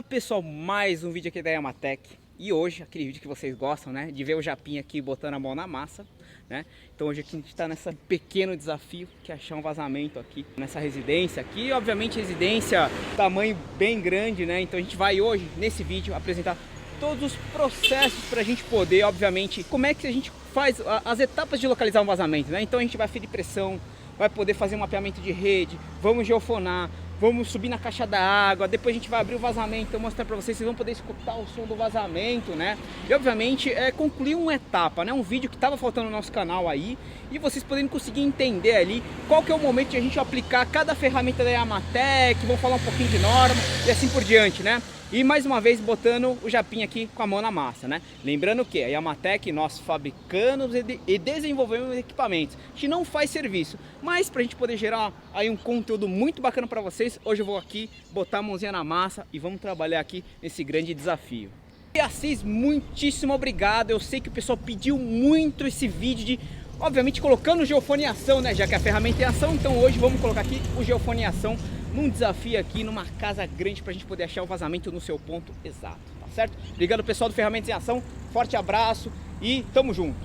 Pessoal, mais um vídeo aqui da Yamatec. E hoje, aquele vídeo que vocês gostam, né? De ver o Japinha aqui botando a mão na massa, né? Então hoje aqui a gente está nesse pequeno desafio, que é achar um vazamento aqui nessa residência aqui. Obviamente residência, tamanho bem grande, né? Então a gente vai hoje, nesse vídeo, apresentar todos os processos para a gente poder, obviamente, como é que a gente faz as etapas de localizar um vazamento, né? Então a gente vai ferir pressão, vai poder fazer um mapeamento de rede, vamos geofonar, vamos subir na caixa da água, depois a gente vai abrir o vazamento, mostrar para vocês vão poder escutar o som do vazamento, né? E obviamente concluir uma etapa, né? Um vídeo que estava faltando no nosso canal aí, e vocês poderem conseguir entender ali qual que é o momento de a gente aplicar cada ferramenta da Yamatec, vamos falar um pouquinho de norma e assim por diante, né? E mais uma vez botando o Japinha aqui com a mão na massa, né? Lembrando que a Yamatec, nós fabricamos e desenvolvemos equipamentos. A gente não faz serviço, mas para a gente poder gerar aí um conteúdo muito bacana para vocês, hoje eu vou aqui botar a mãozinha na massa e vamos trabalhar aqui nesse grande desafio. E Assis, muitíssimo obrigado. Eu sei que o pessoal pediu muito esse vídeo de, obviamente, colocando o geofone em ação, né? Já que a ferramenta é em ação, então hoje vamos colocar aqui o geofone em ação num desafio aqui, numa casa grande, pra gente poder achar o vazamento no seu ponto exato, tá certo? Obrigado pessoal do Ferramentas em Ação, forte abraço e tamo junto!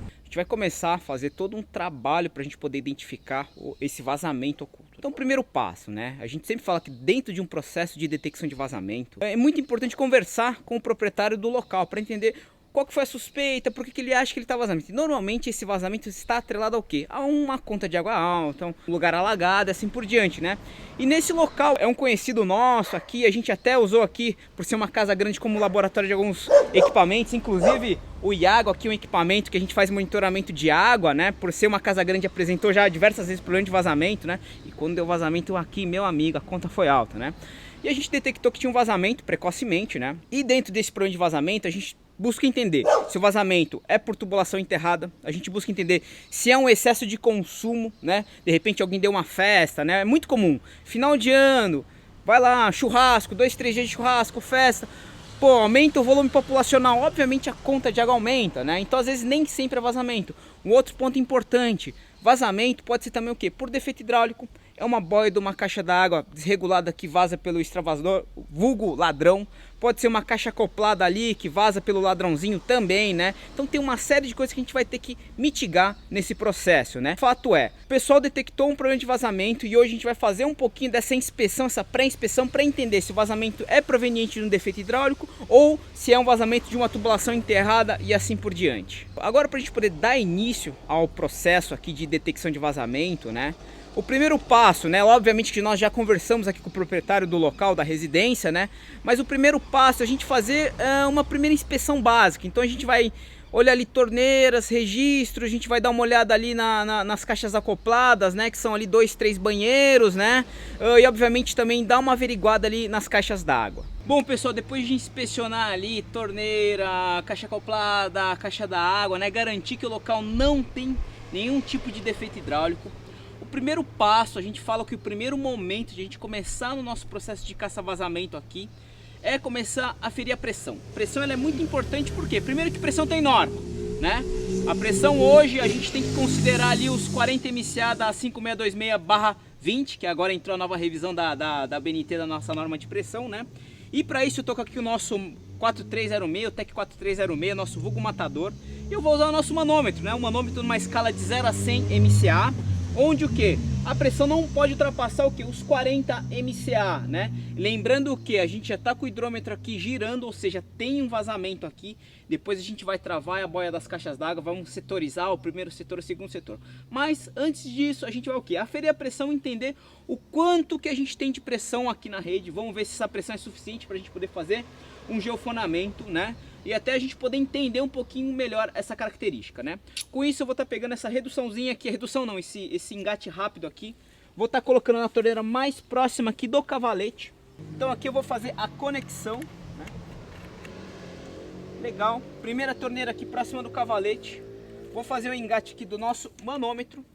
A gente vai começar a fazer todo um trabalho pra gente poder identificar esse vazamento oculto. Então, primeiro passo, né? A gente sempre fala que dentro de um processo de detecção de vazamento, é muito importante conversar com o proprietário do local para entender qual que foi a suspeita, por que ele acha que ele está vazando. Normalmente esse vazamento está atrelado ao quê? A uma conta de água alta, um lugar alagado, assim por diante, né? E nesse local é um conhecido nosso aqui, a gente até usou aqui, por ser uma casa grande, como laboratório de alguns equipamentos, inclusive o Iago aqui, um equipamento que a gente faz monitoramento de água, né? Por ser uma casa grande, apresentou já diversas vezes problema de vazamento, né? E quando deu vazamento aqui, meu amigo, a conta foi alta, né? E a gente detectou que tinha um vazamento precocemente, né? E dentro desse problema de vazamento, a gente busca entender se o vazamento é por tubulação enterrada, a gente busca entender se é um excesso de consumo, né? De repente alguém deu uma festa, né? É muito comum, final de ano, vai lá, churrasco, 2, 3 dias de churrasco, festa, pô, aumenta o volume populacional, obviamente a conta de água aumenta, né? Então às vezes nem sempre é vazamento. Um outro ponto importante, vazamento pode ser também o quê? Por defeito hidráulico, é uma boia de uma caixa d'água desregulada que vaza pelo extravasor, vulgo ladrão. Pode ser uma caixa acoplada ali que vaza pelo ladrãozinho também, né? Então tem uma série de coisas que a gente vai ter que mitigar nesse processo, né? Fato é, o pessoal detectou um problema de vazamento e hoje a gente vai fazer um pouquinho dessa inspeção, essa pré-inspeção, para entender se o vazamento é proveniente de um defeito hidráulico ou se é um vazamento de uma tubulação enterrada e assim por diante. Agora, para a gente poder dar início ao processo aqui de detecção de vazamento, né? O primeiro passo, né, obviamente que nós já conversamos aqui com o proprietário do local, da residência, né, mas o primeiro passo é a gente fazer uma primeira inspeção básica. Então a gente vai olhar ali torneiras, registros, a gente vai dar uma olhada ali nas caixas acopladas, né, que são ali 2, 3 banheiros, né, e obviamente também dar uma averiguada ali nas caixas d'água. Bom pessoal, depois de inspecionar ali torneira, caixa acoplada, caixa da água, né, garantir que o local não tem nenhum tipo de defeito hidráulico. O primeiro passo, a gente fala que o primeiro momento de a gente começar no nosso processo de caça-vazamento aqui é começar a ferir a pressão. A pressão ela é muito importante porque, primeiro, que pressão tem norma, né? A pressão hoje a gente tem que considerar ali os 40 MCA da 5626/20, que agora entrou a nova revisão da BNT, da nossa norma de pressão, né? E para isso eu tô com aqui o nosso 4306, o TEC 4306, nosso vulgo matador. E eu vou usar o nosso manômetro, né? Um manômetro numa escala de 0 a 100 MCA. Onde o que? A pressão não pode ultrapassar o que? Os 40 MCA, né? Lembrando que a gente já está com o hidrômetro aqui girando, ou seja, tem um vazamento aqui. Depois a gente vai travar a boia das caixas d'água, vamos setorizar o primeiro setor, o segundo setor. Mas antes disso a gente vai o que? Aferir a pressão, entender o quanto que a gente tem de pressão aqui na rede. Vamos ver se essa pressão é suficiente para a gente poder fazer um geofonamento, né? E até a gente poder entender um pouquinho melhor essa característica, né? Com isso eu vou estar pegando essa reduçãozinha aqui, redução não, esse engate rápido aqui. Vou estar colocando na torneira mais próxima aqui do cavalete. Então aqui eu vou fazer a conexão, né? Legal, primeira torneira aqui próxima do cavalete. Vou fazer o engate aqui do nosso manômetro.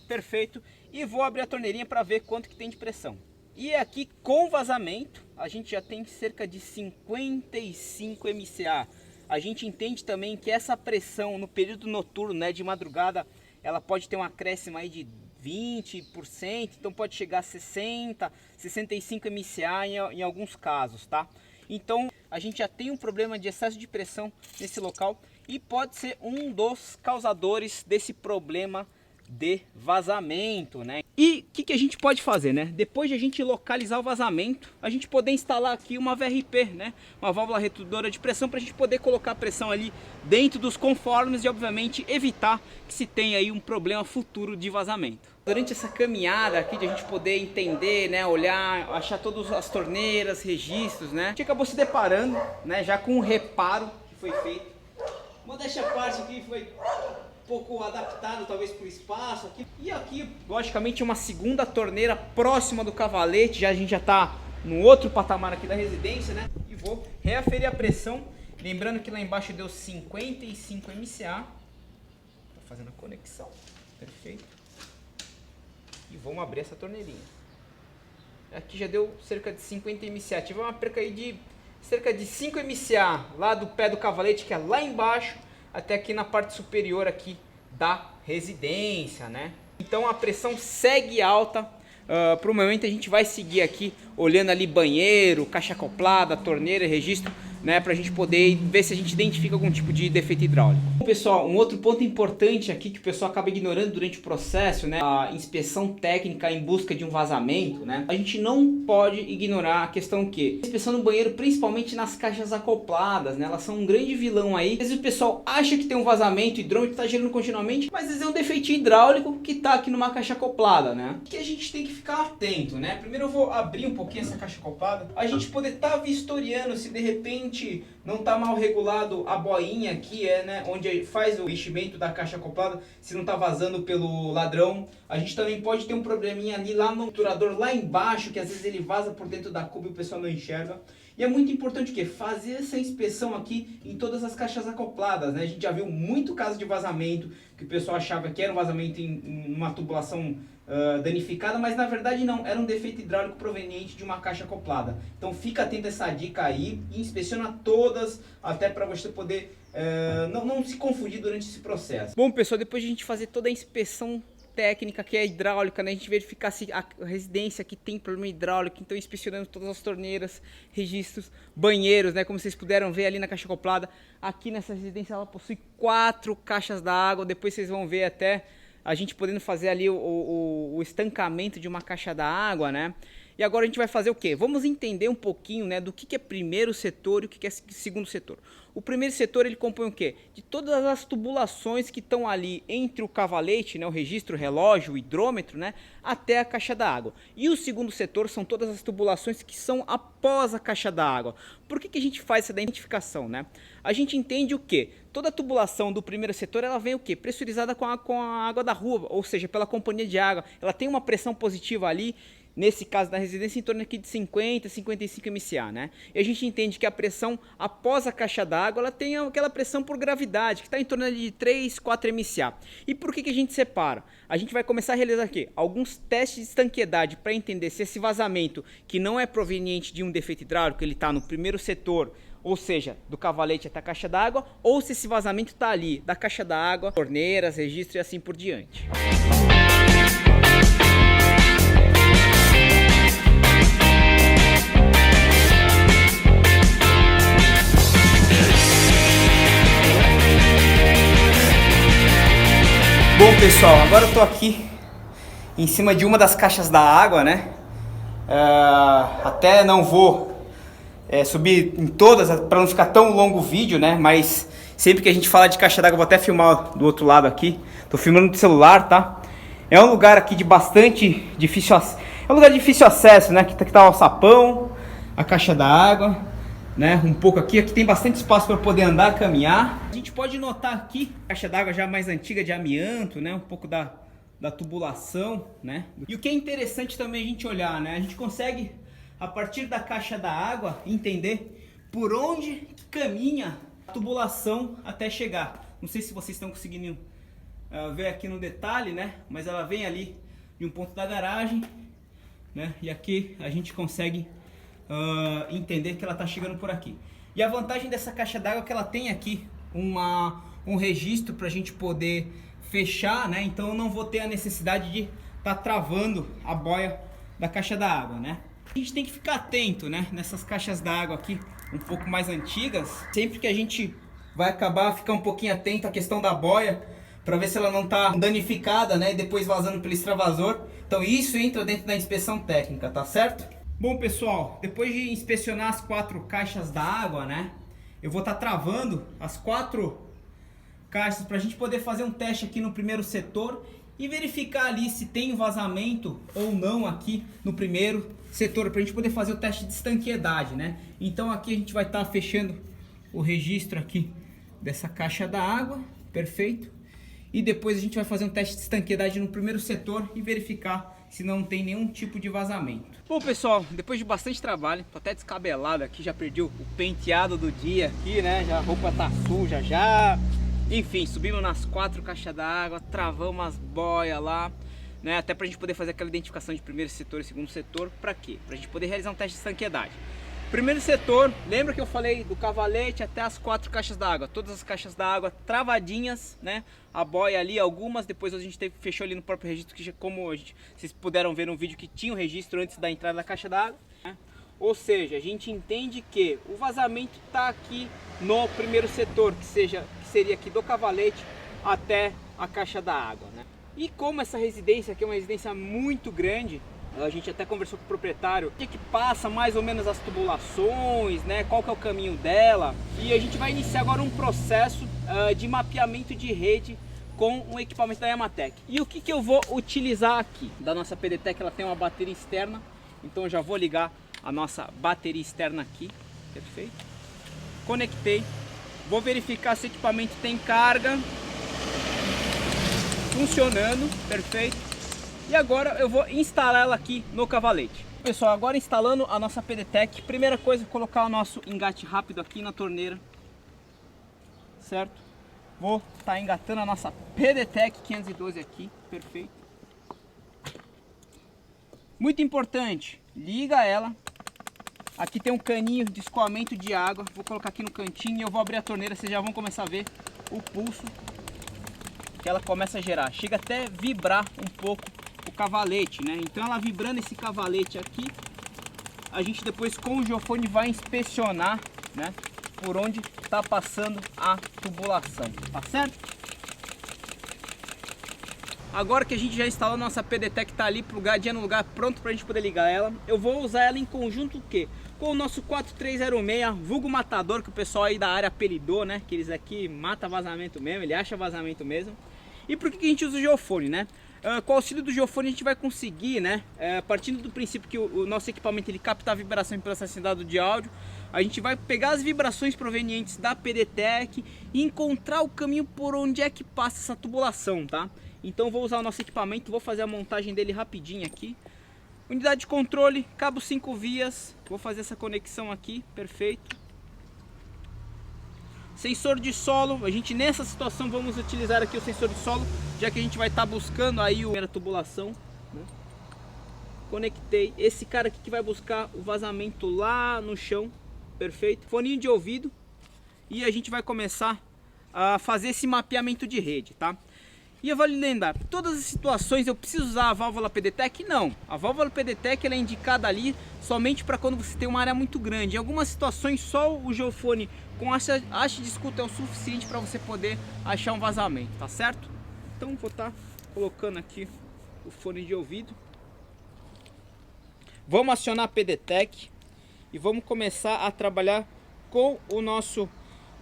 Perfeito. E vou abrir a torneirinha para ver quanto que tem de pressão. E aqui com vazamento, a gente já tem cerca de 55 MCA. A gente entende também que essa pressão no período noturno, né, de madrugada, ela pode ter um acréscimo aí de 20%, então pode chegar a 60, 65 MCA em alguns casos, tá? Então a gente já tem um problema de excesso de pressão nesse local e pode ser um dos causadores desse problema de vazamento, né? E o que a gente pode fazer, né? Depois de a gente localizar o vazamento, a gente poder instalar aqui uma VRP, né? Uma válvula retudora de pressão, para a gente poder colocar a pressão ali dentro dos conformes e obviamente evitar que se tenha aí um problema futuro de vazamento. Durante essa caminhada aqui de a gente poder entender, né, olhar, achar todas as torneiras, registros, né, a gente acabou se deparando, né, já com um reparo que foi feito. Modéstia à parte aqui foi pouco adaptado talvez para o espaço aqui. E aqui, logicamente, uma segunda torneira próxima do cavalete, a gente já está no outro patamar aqui da residência, né? E vou reaferir a pressão, lembrando que lá embaixo deu 55 MCA. Tá fazendo a conexão, perfeito. E vamos abrir essa torneirinha. Aqui já deu cerca de 50 MCA, tive uma perca aí de cerca de 5 MCA lá do pé do cavalete, que é lá embaixo, até aqui na parte superior aqui da residência, né? Então a pressão segue alta. Para o momento a gente vai seguir aqui olhando ali banheiro, caixa acoplada, torneira, registro, né, para a gente poder ver se a gente identifica algum tipo de defeito hidráulico. Bom, pessoal, um outro ponto importante aqui que o pessoal acaba ignorando durante o processo, né, a inspeção técnica em busca de um vazamento, né, a gente não pode ignorar a questão que a inspeção no banheiro, principalmente nas caixas acopladas, né, elas são um grande vilão aí. Às vezes o pessoal acha que tem um vazamento, o hidrômetro está girando continuamente, mas às vezes é um defeito hidráulico que está aqui numa caixa acoplada, né, que a gente tem que ficar atento, né. Primeiro eu vou abrir um pouquinho essa caixa acoplada, a gente poder estar vistoriando se de repente não está mal regulado a boinha aqui, né, onde faz o enchimento da caixa acoplada, se não está vazando pelo ladrão. A gente também pode ter um probleminha ali lá no obturador, lá embaixo, que às vezes ele vaza por dentro da cuba e o pessoal não enxerga. E é muito importante o quê? Fazer essa inspeção aqui em todas as caixas acopladas, né? A gente já viu muito caso de vazamento, que o pessoal achava que era um vazamento em uma tubulação danificada, mas na verdade não, era um defeito hidráulico proveniente de uma caixa acoplada. Então fica atento a essa dica aí e inspeciona todas, até para você poder não se confundir durante esse processo. Bom, pessoal, depois de a gente fazer toda a inspeção técnica que é hidráulica, né, a gente verificar se a residência aqui tem problema hidráulico, então inspecionando todas as torneiras, registros, banheiros, né, como vocês puderam ver ali na caixa acoplada. Aqui nessa residência ela possui 4 caixas d'água, depois vocês vão ver até a gente podendo fazer ali o estancamento de uma caixa d'água, né. E agora a gente vai fazer o quê? Vamos entender um pouquinho, né, do que é primeiro setor e o que é segundo setor. O primeiro setor ele compõe o quê? De todas as tubulações que estão ali entre o cavalete, né, o registro, o relógio, o hidrômetro, né, até a caixa d'água. E o segundo setor são todas as tubulações que são após a caixa d'água. Por que a gente faz essa identificação, né? A gente entende o quê? Toda a tubulação do primeiro setor ela vem o quê? Pressurizada com a água da rua, ou seja, pela companhia de água. Ela tem uma pressão positiva ali. Nesse caso da residência, em torno aqui de 50, 55 MCA, né? E a gente entende que a pressão após a caixa d'água, ela tem aquela pressão por gravidade, que está em torno de 3, 4 MCA. E por que a gente separa? A gente vai começar a realizar aqui alguns testes de estanqueidade para entender se esse vazamento, que não é proveniente de um defeito hidráulico, ele está no primeiro setor, ou seja, do cavalete até a caixa d'água, ou se esse vazamento está ali, da caixa d'água, torneiras, registro e assim por diante. Bom, pessoal, agora eu tô aqui em cima de uma das caixas da água, né? Até não vou subir em todas para não ficar tão longo o vídeo, né? Mas sempre que a gente fala de caixa d'água, vou até filmar do outro lado aqui. Tô filmando do celular, tá? É um lugar aqui de bastante difícil acesso. É um lugar de difícil acesso, né? Aqui tá o alçapão, a caixa da água, né? Um pouco aqui tem bastante espaço para poder andar, caminhar. A gente pode notar aqui a caixa d'água já mais antiga de amianto, né? Um pouco da tubulação, né? E o que é interessante também a gente olhar, né? A gente consegue, a partir da caixa da água, entender por onde caminha a tubulação até chegar. Não sei se vocês estão conseguindo ver aqui no detalhe, né? Mas ela vem ali de um ponto da garagem, né? E aqui a gente consegue entender que ela está chegando por aqui. E a vantagem dessa caixa d'água é que ela tem aqui um registro para a gente poder fechar, né? Então eu não vou ter a necessidade de tá travando a boia da caixa d'água, né? A gente tem que ficar atento, né, nessas caixas d'água aqui um pouco mais antigas, sempre que a gente vai acabar ficar um pouquinho atento à questão da boia, para ver se ela não está danificada, né, e depois vazando pelo extravasor. Então isso entra dentro da inspeção técnica, tá certo? Bom, pessoal, depois de inspecionar as 4 caixas d'água, né, eu vou estar travando as 4 caixas para a gente poder fazer um teste aqui no primeiro setor e verificar ali se tem vazamento ou não aqui no primeiro setor, para a gente poder fazer o teste de estanqueidade, né? Então aqui a gente vai estar fechando o registro aqui dessa caixa da água, perfeito. E depois a gente vai fazer um teste de estanqueidade no primeiro setor e verificar se não tem nenhum tipo de vazamento. Bom, pessoal, depois de bastante trabalho, tô até descabelado aqui, já perdi o penteado do dia aqui, né? Já a roupa tá suja já. Enfim, subimos nas 4 caixas d'água, travamos as boias lá, né? Até pra gente poder fazer aquela identificação de primeiro setor e segundo setor. Pra quê? Pra gente poder realizar um teste de estanqueidade. Primeiro setor, lembra que eu falei do cavalete até as 4 caixas d'água? Todas as caixas d'água travadinhas, né? A boia ali, algumas, depois a gente fechou ali no próprio registro, que como vocês puderam ver no vídeo que tinha o registro antes da entrada da caixa d'água, né? Ou seja, a gente entende que o vazamento está aqui no primeiro setor, que seria aqui do cavalete até a caixa da água, né? E como essa residência aqui é uma residência muito grande, a gente até conversou com o proprietário, o que passa mais ou menos as tubulações, né? Qual que é o caminho dela, e a gente vai iniciar agora um processo de mapeamento de rede com um equipamento da Yamatec. E o que eu vou utilizar aqui? Da nossa PDTEC, ela tem uma bateria externa, então eu já vou ligar a nossa bateria externa aqui, perfeito. Conectei, vou verificar se o equipamento tem carga, funcionando, perfeito. E agora eu vou instalar ela aqui no cavalete. Pessoal, agora instalando a nossa PDTEC, primeira coisa, colocar o nosso engate rápido aqui na torneira, certo? Vou estar engatando a nossa PDTEC 512 aqui, perfeito. Muito importante, liga ela. Aqui tem um caninho de escoamento de água, vou colocar aqui no cantinho e eu vou abrir a torneira, vocês já vão começar a ver o pulso que ela começa a gerar. Chega até vibrar um pouco o cavalete, né? Então ela vibrando esse cavalete aqui, a gente depois com o geofone vai inspecionar, né, por onde está passando a tubulação, tá certo? Agora que a gente já instalou a nossa PDTEC, tá ali plugadinha no lugar, pronto pra gente poder ligar ela, eu vou usar ela em conjunto o quê? Com o nosso 4306, vulgo matador, que o pessoal aí da área apelidou, né? Que eles aqui mata vazamento mesmo, ele acha vazamento mesmo. E por que a gente usa o geofone, né? Com o auxílio do geofone a gente vai conseguir, né? Partindo do princípio que o nosso equipamento ele capta a vibração e processa dado de áudio, a gente vai pegar as vibrações provenientes da PDTEC e encontrar o caminho por onde é que passa essa tubulação, tá? Então vou usar o nosso equipamento, vou fazer a montagem dele rapidinho aqui. Unidade de controle, cabo 5 vias, vou fazer essa conexão aqui, perfeito. Sensor de solo, a gente nessa situação vamos utilizar aqui o sensor de solo, já que a gente vai estar buscando aí a tubulação, né? Conectei, esse cara aqui que vai buscar o vazamento lá no chão, perfeito. Foninho de ouvido e a gente vai começar a fazer esse mapeamento de rede, tá? E eu vou lhe lembrar, todas as situações eu preciso usar a válvula PDTEC? Não, a válvula PDTEC ela é indicada ali somente para quando você tem uma área muito grande. Em algumas situações só o geofone com haste de escuta é o suficiente para você poder achar um vazamento, tá certo? Então vou estar colocando aqui o fone de ouvido. Vamos acionar a PDTEC e vamos começar a trabalhar com o nosso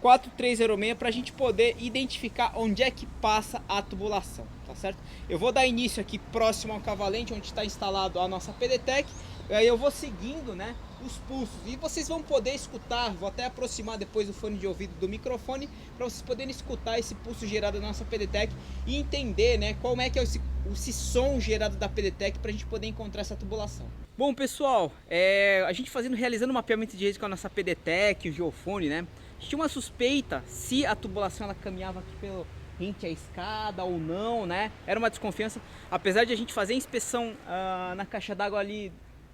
4306 para a gente poder identificar onde é que passa a tubulação, tá certo? Eu vou dar início aqui próximo ao cavalete onde está instalado a nossa PDTEC, aí eu vou seguindo, né, os pulsos e vocês vão poder escutar, vou até aproximar depois o fone de ouvido do microfone para vocês poderem escutar esse pulso gerado da nossa PDTEC e entender, né, como é que é esse som gerado da PDTEC para a gente poder encontrar essa tubulação. Bom, pessoal, a gente realizando o mapeamento de rede com a nossa PDTEC, o geofone, né? A gente tinha uma suspeita se a tubulação ela caminhava aqui pelo rente à escada ou não, né? Era uma desconfiança, apesar de a gente fazer a inspeção na caixa d'água ali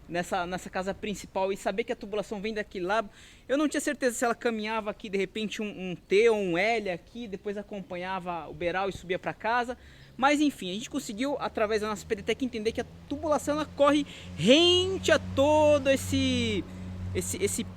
nessa casa principal e saber que a tubulação vem daquele lado, eu não tinha certeza se ela caminhava aqui de repente um T ou um L aqui, depois acompanhava o beiral e subia para casa. Mas enfim, a gente conseguiu, através da nossa PDTEC, entender que a tubulação ela corre rente a todo esse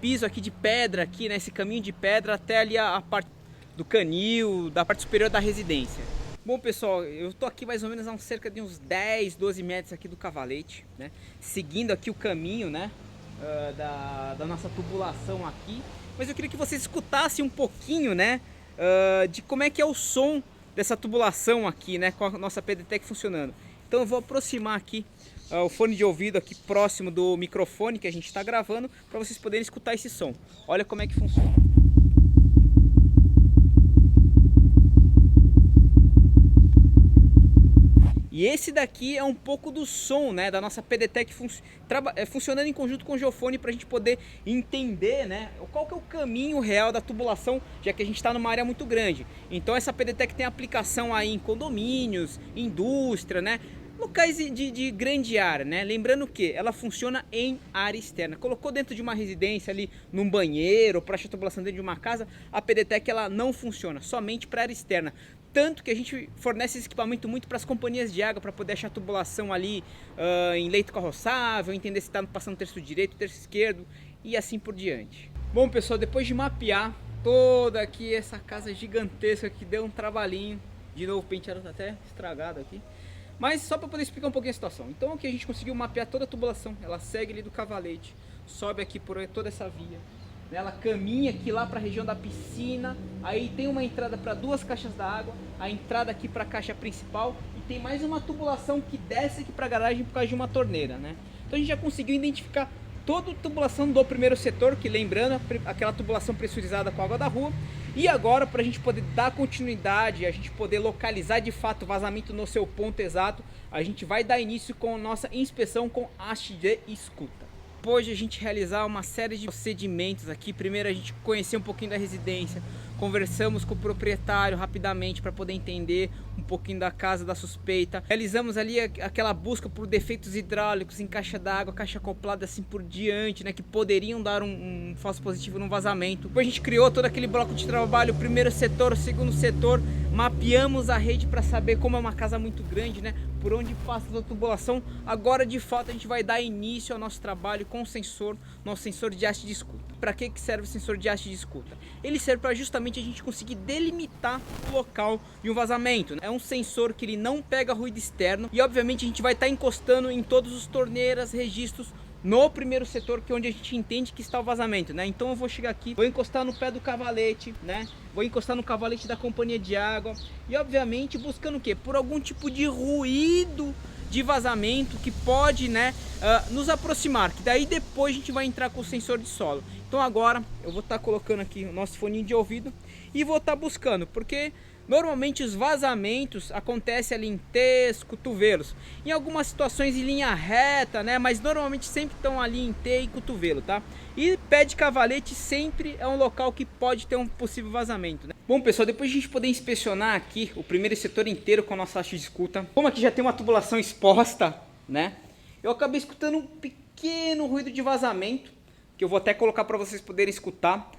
piso aqui de pedra, aqui, né, esse caminho de pedra até ali a parte do canil, da parte superior da residência. Bom pessoal, eu tô aqui mais ou menos a cerca de uns 10, 12 metros aqui do cavalete, né, seguindo aqui o caminho, né, da nossa tubulação aqui. Mas eu queria que vocês escutassem um pouquinho, né, de como é que é o som dessa tubulação aqui, né, com a nossa PDTEC funcionando. Então eu vou aproximar aqui o fone de ouvido aqui próximo do microfone que a gente está gravando para vocês poderem escutar esse som. Olha como é que funciona. E esse daqui é um pouco do som, né, da nossa PDTEC funcionando em conjunto com o geofone para a gente poder entender, né, qual que é o caminho real da tubulação, já que a gente está numa área muito grande. Então essa PDTEC tem aplicação aí em condomínios, indústria, né, locais de grande área, né? Lembrando que ela funciona em área externa. Colocou dentro de uma residência ali, num banheiro, ou para achar tubulação dentro de uma casa, a PDTEC ela não funciona, somente para área externa. Tanto que a gente fornece esse equipamento muito para as companhias de água, para poder achar tubulação ali em leito carroçável, entender se está passando terço direito, terço esquerdo e assim por diante. Bom pessoal, depois de mapear toda aqui essa casa gigantesca que deu um trabalhinho, de novo o penteado está até estragado aqui, mas só para poder explicar um pouquinho a situação. Então aqui a gente conseguiu mapear toda a tubulação, ela segue ali do cavalete, sobe aqui por toda essa via. Ela caminha aqui lá para a região da piscina, aí tem uma entrada para 2 caixas d'água, a entrada aqui para a caixa principal e tem mais uma tubulação que desce aqui para a garagem por causa de uma torneira, né? Então a gente já conseguiu identificar toda a tubulação do primeiro setor, que lembrando, aquela tubulação pressurizada com água da rua. E agora, para a gente poder dar continuidade, a gente poder localizar de fato o vazamento no seu ponto exato, a gente vai dar início com a nossa inspeção com haste de escuta. Depois de a gente realizar uma série de procedimentos aqui, primeiro a gente conhecer um pouquinho da residência, conversamos com o proprietário rapidamente para poder entender um pouquinho da casa da suspeita. Realizamos ali aquela busca por defeitos hidráulicos em caixa d'água, caixa acoplada assim por diante, né, que poderiam dar um falso positivo no vazamento. Depois a gente criou todo aquele bloco de trabalho, o primeiro setor, o segundo setor, mapeamos a rede para saber como é uma casa muito grande, né, por onde passa a tubulação. Agora de fato a gente vai dar início ao nosso trabalho com o sensor, nosso sensor de haste de escuta. Para que serve o sensor de haste de escuta? Ele serve para justamente a gente conseguir delimitar o local de um vazamento. É um sensor que ele não pega ruído externo e obviamente a gente vai estar encostando em todos os torneiras, registros no primeiro setor, que é onde a gente entende que está o vazamento, né? Então eu vou chegar aqui, vou encostar no pé do cavalete, né? Vou encostar no cavalete da companhia de água e obviamente buscando o quê? Por algum tipo de ruído de vazamento que pode, né, nos aproximar, que daí depois a gente vai entrar com o sensor de solo. Então agora eu vou estar colocando aqui o nosso foninho de ouvido e vou estar buscando, porque normalmente os vazamentos acontecem ali em T's, cotovelos, em algumas situações em linha reta, né, mas normalmente sempre estão ali em T e cotovelo, tá? E pé de cavalete sempre é um local que pode ter um possível vazamento, né? Bom pessoal, depois de a gente poder inspecionar aqui o primeiro setor inteiro com a nossa haste de escuta, como aqui já tem uma tubulação exposta, né, eu acabei escutando um pequeno ruído de vazamento, que eu vou até colocar para vocês poderem escutar.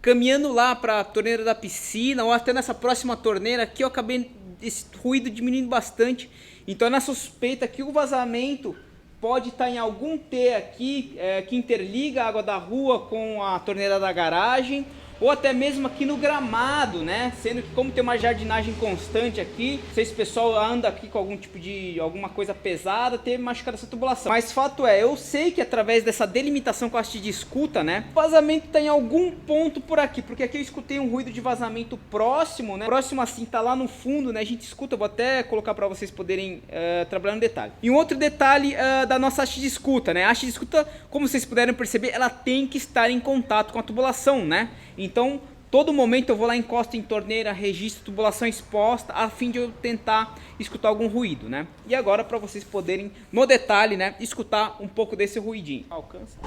Caminhando lá para a torneira da piscina ou até nessa próxima torneira aqui, eu acabei esse ruído diminuindo bastante. Então na suspeita que o vazamento pode estar em algum T aqui que interliga a água da rua com a torneira da garagem, ou até mesmo aqui no gramado, né? Sendo que como tem uma jardinagem constante aqui, não sei se o pessoal anda aqui com algum tipo de alguma coisa pesada, teve machucado essa tubulação. Mas fato é, eu sei que através dessa delimitação com a haste de escuta, né, o vazamento está em algum ponto por aqui, porque aqui eu escutei um ruído de vazamento próximo, né? Próximo assim, tá lá no fundo, né? A gente escuta, eu vou até colocar para vocês poderem trabalhar no detalhe. E um outro detalhe da nossa haste de escuta, né? A haste de escuta, como vocês puderam perceber, ela tem que estar em contato com a tubulação, né? Então, todo momento eu vou lá, encosto em torneira, registro, tubulação exposta, a fim de eu tentar escutar algum ruído, né? E agora, para vocês poderem, no detalhe, né, escutar um pouco desse ruidinho. Alcança.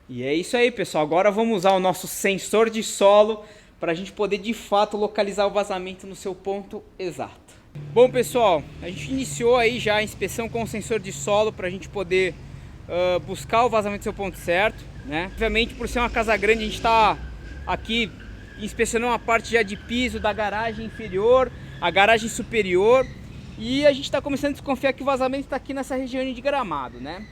E é isso aí, pessoal. Agora vamos usar o nosso sensor de solo para a gente poder de fato localizar o vazamento no seu ponto exato. Bom pessoal, a gente iniciou aí já a inspeção com o sensor de solo para a gente poder buscar o vazamento do seu ponto certo, né? Obviamente, por ser uma casa grande, a gente está aqui inspecionando uma parte já de piso da garagem inferior, a garagem superior, e a gente está começando a desconfiar que o vazamento está aqui nessa região de gramado, né?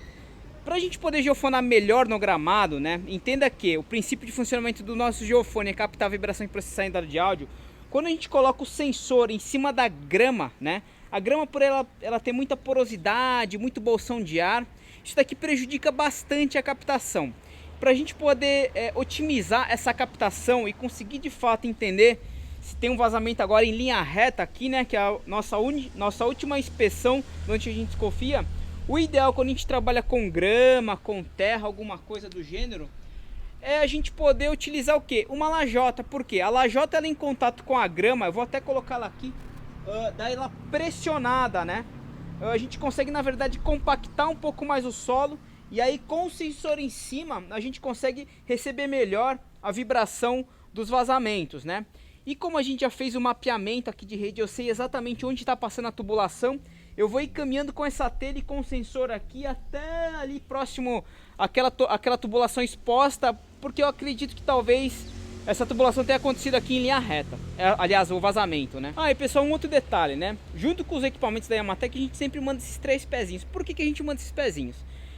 Para a gente poder geofonar melhor no gramado, né? Entenda que o princípio de funcionamento do nosso geofone é captar a vibração e processar a entrada de áudio. Quando a gente coloca o sensor em cima da grama, né? A grama, por ela ter muita porosidade, muito bolsão de ar, isso daqui prejudica bastante a captação. Para a gente poder otimizar essa captação e conseguir de fato entender se tem um vazamento agora em linha reta aqui, né? Que é a nossa última inspeção, onde a gente desconfia. O ideal quando a gente trabalha com grama, com terra, alguma coisa do gênero, é a gente poder utilizar o que? Uma lajota. Por quê? A lajota ela em contato com a grama, eu vou até colocar ela aqui, daí ela pressionada, né? A gente consegue na verdade compactar um pouco mais o solo, e aí com o sensor em cima a gente consegue receber melhor a vibração dos vazamentos, né? E como a gente já fez o mapeamento aqui de rede, eu sei exatamente onde está passando a tubulação. Eu vou ir caminhando com essa telha e com o sensor aqui até ali próximo àquela tubulação exposta, porque eu acredito que talvez essa tubulação tenha acontecido aqui em linha reta. Aliás, o vazamento, né? Ah, e pessoal, um outro detalhe, né? Junto com os equipamentos da Yamatec, a gente sempre manda esses 3 pezinhos. Por que a gente manda esses pezinhos?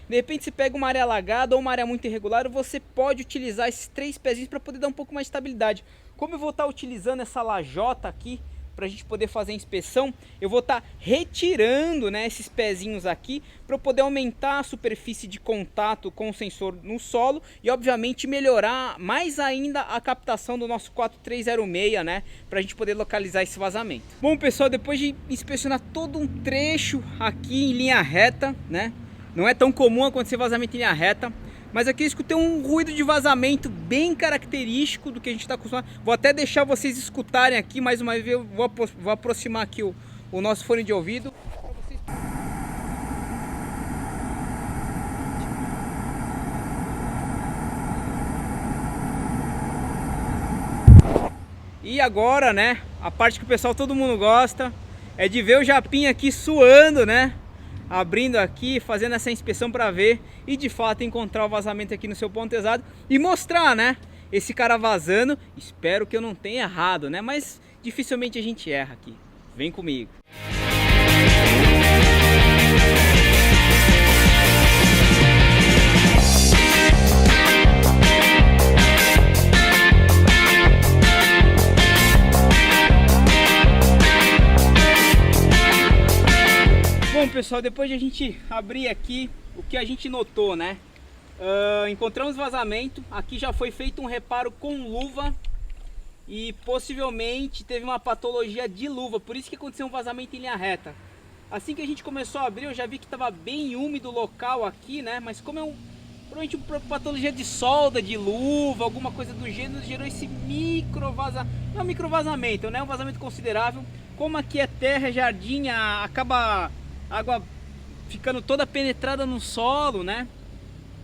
De repente você pega uma área alagada ou uma área muito irregular, você pode utilizar esses 3 pezinhos para poder dar um pouco mais de estabilidade. Como eu vou estar utilizando essa lajota aqui, para a gente poder fazer a inspeção, eu vou estar retirando, né, esses pezinhos aqui para eu poder aumentar a superfície de contato com o sensor no solo e obviamente melhorar mais ainda a captação do nosso 4306, né, para a gente poder localizar esse vazamento. Bom pessoal, depois de inspecionar todo um trecho aqui em linha reta, né, não é tão comum acontecer vazamento em linha reta, mas aqui eu escutei um ruído de vazamento bem característico do que a gente está acostumado. Vou até deixar vocês escutarem aqui mais uma vez. Eu vou aproximar aqui o nosso fone de ouvido. E agora, né, a parte que o pessoal, todo mundo gosta, é de ver o Japinha aqui suando, né? Abrindo aqui, fazendo essa inspeção para ver e de fato encontrar o vazamento aqui no seu ponto exato e mostrar, né, esse cara vazando. Espero que eu não tenha errado, né, mas dificilmente a gente erra aqui. Vem comigo. Bom pessoal, depois de a gente abrir aqui, o que a gente notou, né? Encontramos vazamento, aqui já foi feito um reparo com luva e possivelmente teve uma patologia de luva, por isso que aconteceu um vazamento em linha reta. Assim que a gente começou a abrir, eu já vi que estava bem úmido o local aqui, né? Mas como é provavelmente uma patologia de solda, de luva, alguma coisa do gênero, gerou esse micro vazamento. Não é um micro vazamento, né? É um vazamento considerável. Como aqui é terra, jardim, acaba a água ficando toda penetrada no solo, né?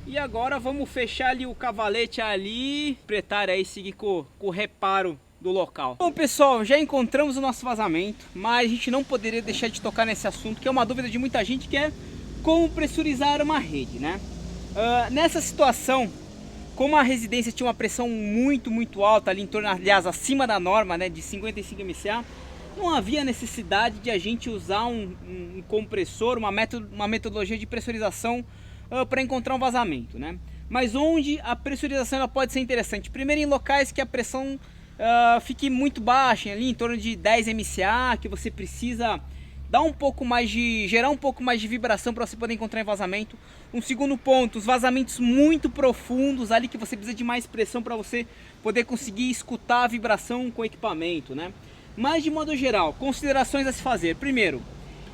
E agora vamos fechar ali o cavalete ali, pretar aí, seguir com o reparo do local. Bom pessoal, já encontramos o nosso vazamento, mas a gente não poderia deixar de tocar nesse assunto, que é uma dúvida de muita gente, que é como pressurizar uma rede, né? Nessa situação, como a residência tinha uma pressão muito alta, ali em torno, aliás, acima da norma, né, de 55 MCA, não havia necessidade de a gente usar um compressor, uma metodologia de pressurização para encontrar um vazamento, né? Mas onde a pressurização ela pode ser interessante? Primeiro em locais que a pressão fique muito baixa, ali em torno de 10 MCA, que você precisa dar um pouco mais gerar um pouco mais de vibração para você poder encontrar vazamento. Um segundo ponto, os vazamentos muito profundos, ali que você precisa de mais pressão para você poder conseguir escutar a vibração com o equipamento, né? Mas de modo geral, considerações a se fazer. Primeiro,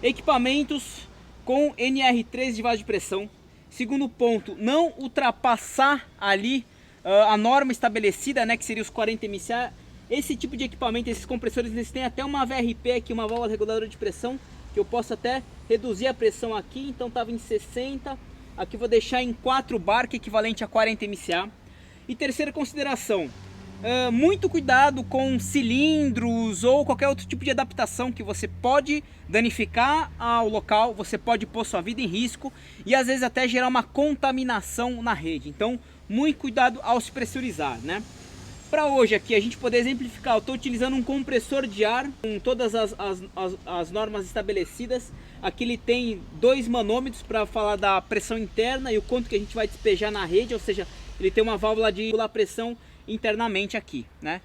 equipamentos com NR3 de vaso de pressão. Segundo ponto, não ultrapassar ali a norma estabelecida, né, que seria os 40 MCA. Esse tipo de equipamento, esses compressores, eles têm até uma VRP aqui, uma válvula reguladora de pressão, que eu posso até reduzir a pressão aqui. Então estava em 60, aqui vou deixar em 4 bar, que é equivalente a 40 MCA. E terceira consideração, Muito cuidado com cilindros ou qualquer outro tipo de adaptação que você pode danificar ao local, você pode pôr sua vida em risco e às vezes até gerar uma contaminação na rede. Então, muito cuidado ao se pressurizar, né? Para hoje aqui, a gente poder exemplificar, eu estou utilizando um compressor de ar com todas as normas estabelecidas. Aqui ele tem 2 manômetros para falar da pressão interna e o quanto que a gente vai despejar na rede, ou seja, ele tem uma válvula de regular pressão internamente aqui, né?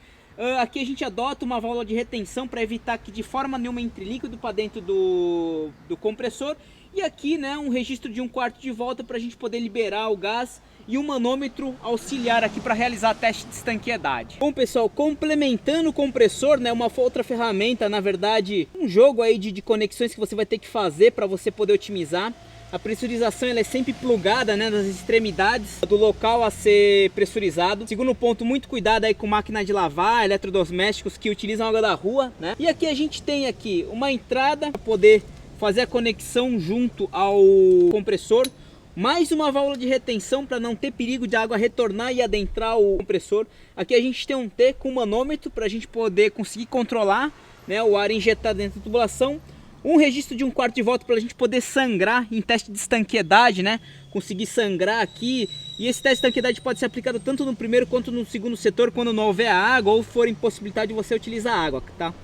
Aqui a gente adota uma válvula de retenção para evitar que de forma nenhuma entre líquido para dentro do compressor. E aqui, né, um registro de 1/4 de volta para a gente poder liberar o gás e um manômetro auxiliar aqui para realizar teste de estanqueidade. Bom pessoal, complementando o compressor, né, uma outra ferramenta, na verdade, um jogo aí de conexões que você vai ter que fazer para você poder otimizar. A pressurização ela é sempre plugada, né, nas extremidades do local a ser pressurizado. Segundo ponto, muito cuidado aí com máquina de lavar, eletrodomésticos que utilizam água da rua, né? E aqui a gente tem aqui uma entrada para poder fazer a conexão junto ao compressor, mais uma válvula de retenção para não ter perigo de água retornar e adentrar o compressor. Aqui a gente tem um T com manômetro para a gente poder conseguir controlar, né, o ar injetado dentro da tubulação. Um registro de 1/4 de volta para a gente poder sangrar em teste de estanqueidade, né? Conseguir sangrar aqui. E esse teste de estanqueidade pode ser aplicado tanto no primeiro quanto no segundo setor quando não houver água ou for impossibilidade de você utilizar água, tá?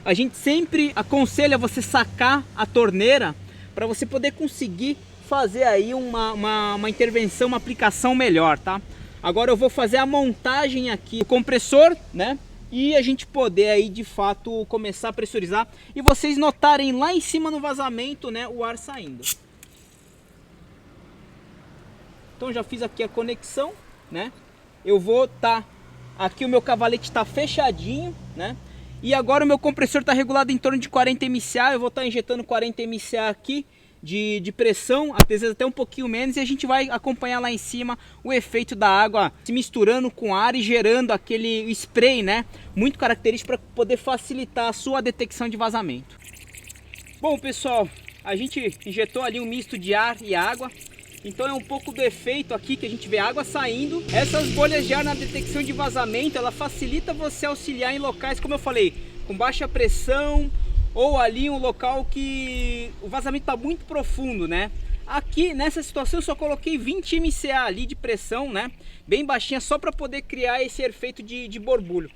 A gente sempre aconselha você sacar a torneira para você poder conseguir fazer aí uma intervenção, uma aplicação melhor, tá? Agora eu vou fazer a montagem aqui do compressor, né? E a gente poder aí de fato começar a pressurizar e vocês notarem lá em cima no vazamento, né, o ar saindo. Então já fiz aqui a conexão, né? Eu vou aqui o meu cavalete está fechadinho, né? E agora o meu compressor está regulado em torno de 40 MCA, eu vou estar injetando 40 MCA aqui de pressão, às vezes até um pouquinho menos, e a gente vai acompanhar lá em cima o efeito da água se misturando com ar e gerando aquele spray, né, muito característico para poder facilitar a sua detecção de vazamento. Bom pessoal, a gente injetou ali um misto de ar e água, então é um pouco do efeito aqui que a gente vê água saindo. Essas bolhas de ar na detecção de vazamento, ela facilita você auxiliar em locais, como eu falei, com baixa pressão, ou ali um local que o vazamento está muito profundo, né? Aqui nessa situação eu só coloquei 20 MCA ali de pressão, né? Bem baixinha, só para poder criar esse efeito de borbulho.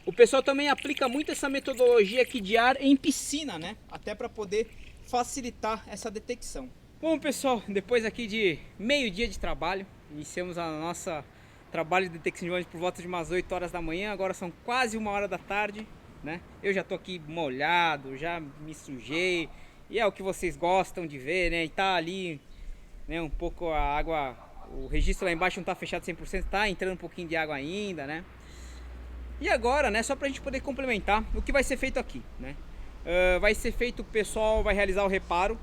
O pessoal também aplica muito essa metodologia aqui de ar em piscina, né? Até para poder facilitar essa detecção. Bom pessoal, depois aqui de meio-dia de trabalho, iniciamos a nossa trabalho de detecção de vazamento por volta de umas 8 horas da manhã, agora são quase 1 hora da tarde. Né? Eu já tô aqui molhado, já me sujei e é o que vocês gostam de ver, né? E tá ali, né, um pouco a água, o registro lá embaixo não tá fechado 100%, tá entrando um pouquinho de água ainda, né? E agora, né, só pra gente poder complementar o que vai ser feito aqui, né? Vai ser feito, o pessoal vai realizar o reparo.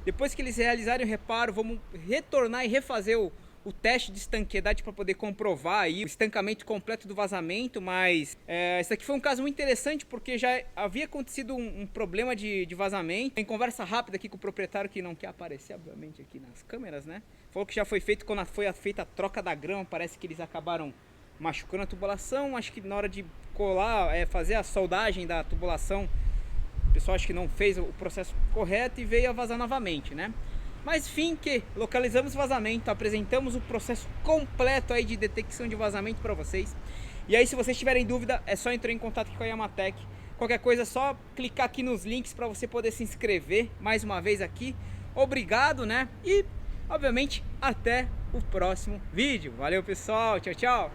Depois que eles realizarem o reparo, vamos retornar e refazer o teste de estanqueidade para poder comprovar aí o estancamento completo do vazamento, mas esse aqui foi um caso muito interessante porque já havia acontecido um problema de vazamento. Em conversa rápida aqui com o proprietário, que não quer aparecer obviamente aqui nas câmeras, né? Falou que já foi feito quando foi feita a troca da grama, parece que eles acabaram machucando a tubulação, acho que na hora de colar, fazer a soldagem da tubulação, o pessoal acho que não fez o processo correto e veio a vazar novamente, né? Mas fim que localizamos o vazamento, apresentamos o processo completo aí de detecção de vazamento para vocês. E aí se vocês tiverem dúvida, é só entrar em contato com a Yamatec. Qualquer coisa é só clicar aqui nos links para você poder se inscrever mais uma vez aqui. Obrigado, né? E obviamente até o próximo vídeo. Valeu pessoal, tchau, tchau!